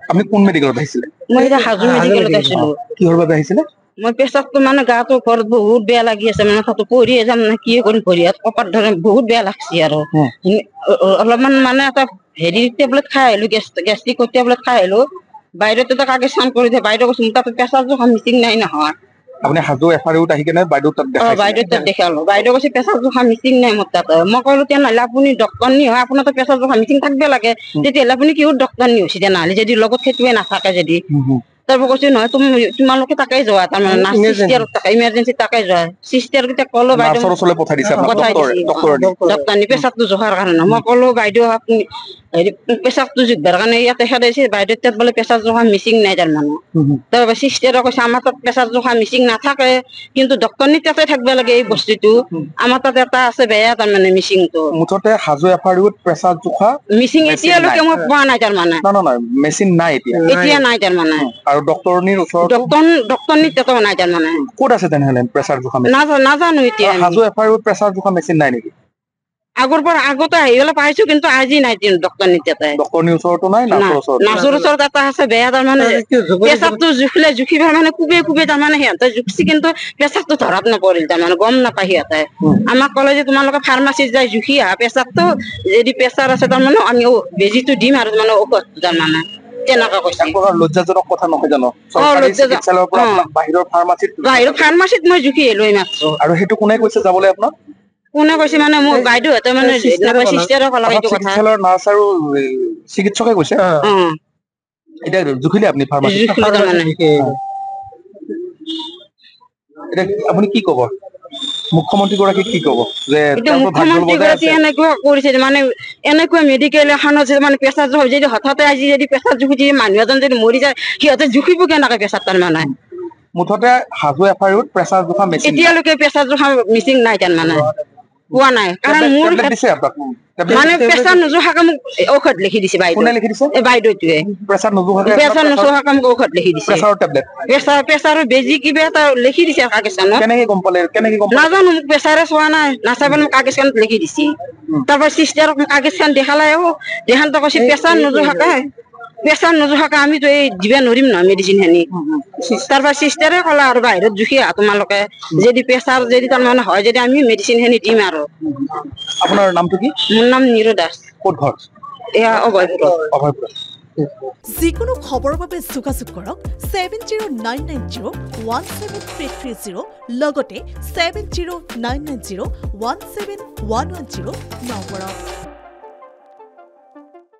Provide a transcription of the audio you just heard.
আপনি কোন মেডিকেলত আহিছিলে? মই এটা হাজু মেডিকেলত আছিলো। কিহৰ বাবে আহিছিলে? মই পেছাবটো মানে গাটো ঘৰত বহুত বেয়া লাগি আছে, মানে তাতো পৰিয়ে যাম না কি কৰিম, ভৰিয়াত কপাত ধৰে বহুত বেয়া লাগছে আৰু অলপমান মানে এটা হেৰি টেবলেট খাই আহিলো, গেষ্ট্ৰিকৰ টেবলেট খাই আহিলো। বাইদেউতো কাগজ চান কৰি দিয়ে, বাইদেউ কৈছে তাতে পেছাৰ জোখা মিটিং নাই নহয়। আপুনি হাজো এফআৰইউত আহি কেনে বাইদেউ তাত দেখাইছে? বাইদেউ তাত দেখালো, বাইদেউ কৈছে পেছাৰ জোখা মিটিং নাই মোৰ তাতে। মই ক'লো তেনেহ'লে আপুনি ডক্টৰ নি হয়, আপোনাৰ পেছাৰ জোখা মিটিং থাকিব লাগে, তেতিয়াহ'লে আপুনি কিহৰ ডক্টৰ নি হৈছে তেনেহ'লে যদি লগত সেইটোৱে নাথাকে যদি। তাৰপৰা কৈছে নহয় তোমালোকে তাকে যোৱা, তাৰমানে নাৰ্ছ চিষ্টাৰত থাকে, ইমাৰ্জেঞ্চি তাকে যোৱা। চিষ্টাৰ কেইটাক ক'লো বাইদেউ পঠাই দিছে ডক্টৰ নি পেছাৰটো জোখাৰ কাৰণে। মই ক'লো বাইদেউ আপুনি হেৰি পেছাৰটো জোখিবৰ কাৰণে ইয়াতে খেদাইছে, বাইদেউ তাত বোলে পেছাৰ জোখা মিচিং নাই তাৰমানে। তাৰপৰা চিষ্টাৰে কৈছে আমাৰ তাত পেছাৰ জোখা মিচিং নাথাকে, কিন্তু ডক্টৰ নি তাতে থাকিব লাগে এই বস্তুটো। আমাৰ তাত এটা আছে বেয়া তাৰমানে মিচিংটো। মুঠতে হাজো এফআৰইউত প্ৰেছাৰ জোখা মিচিং এতিয়ালৈকে মই পোৱা নাই তাৰমানে। নহয় মেচিন নাই এতিয়া নাই তাৰমানে। আৰু ডক্টৰনিৰ ওচৰত ডক্টৰ নি তাতেও নাই তাৰমানে। ক'ত আছে তেনেহ'লে প্ৰেছাৰ জোখা মেচিন? নাজানো এতিয়া। হাজো এফআৰইউত প্ৰেছাৰ জোখা মেচিন নাই নেকি? আগৰ পৰা আগতে আহিবলৈ পাইছো, কিন্তু আজি নাই ডক্টৰ নি তাতে। ডক্টৰনিৰ ওচৰতো নাই, নাৰ্ছৰ ওচৰত এটা আছে বেয়া তাৰমানে। পেছাৰটো জুখিবৰ মানে কোবে তাৰমানে সিহঁতে জুখছি, কিন্তু পেছাৰটো ধৰাত নপৰিল তাৰমানে, গম নাপায় সিহঁতে। আমাক ক'লে যে তোমালোকে ফাৰ্মাচীত যাই জুখি আহা পেছাৰটো, যদি পেছাৰ আছে তাৰমানে আমি বেজিটো দিম আৰু মানে ঔষধ তাৰমানে। তেনেকুৱা কৈছে। লজ্জাজনক কথা নহয় জানো? চৰকাৰী চিকিৎসালয়ৰ পৰা বাহিৰৰ ফাৰ্মাচীত মই জুখি আহিলো এইমাত্ৰ। আৰু সেইটো কোনে কৈছে যাবলৈ আপোনাক? কোনে কৈছে মানে মোৰ বাইদেউহঁতে মানে চিষ্টাৰে ক'লে এইটো কথা। চিকিৎসালয়ৰ নাৰ্ছ আৰু চিকিৎসকে কৈছে? এতিয়া জুখিলে আপুনি ফাৰ্মাচীত? এতিয়া আপুনি কি ক'ব? মুখ্যমন্ত্ৰী গৰাকীক কি ক'ব যে মুখ্যমন্ত্ৰী গৰাকী এনেকুৱা কৰিছে, মানে এনেকুৱা মেডিকেল এখনত মানে পেছাৰ জোখা যদি হঠাতে আজি যদি পেছাৰ জুখি দিয়ে মানুহ এজন যদি মৰি যায়, সিহঁতে জুখিব কেনেকে পেছাৰ তাৰমানে? মুঠতে হাজো এফআৰইউত প্ৰেছাৰ জোখা মেচিন এতিয়ালৈকে পেছাৰ জোখা মিচিং নাই তাৰমানে, পোৱা নাই। কাৰণ মোৰ মানে পেছাৰ নোজোখাকে মোক ঔষধ লিখি দিছে বাইদেউটোৱে। পেছাৰ নোজোখাকে মোক ঔষধ লিখি দিছে। পেছাৰৰ বেজি কিবা এটা লিখি দিছে কাগজখনত। নাজানো, মোক পেছাৰে চোৱা নাই, নাচাব মোক কাগজখনত লিখি দিছে। তাৰপৰা চিষ্টাৰক কাগজখন দেখালে, দেখাওঁতে কৈছে পেছাৰ নোজোখাকে আমিতো এই দিব নোৱাৰিম নহয় মেডিচিন খিনি। তাৰপৰা চিষ্টাৰে ক'লা আৰু বাহিৰত জুখি আহা তোমালোকে, যদি পেছাৰ যদি তাৰমানে হয় যদি আমি মেডিচিন খিনি দিম আৰু। আপোনাৰ নামটো কি? মোৰ নাম নিৰু দাস। ক'ত ঘৰ? এয়া অভয়পুৰত। যিকোনো খবৰৰ বাবে যোগাযোগ কৰক 7099017330 লগতে 7099017110 নম্বৰত।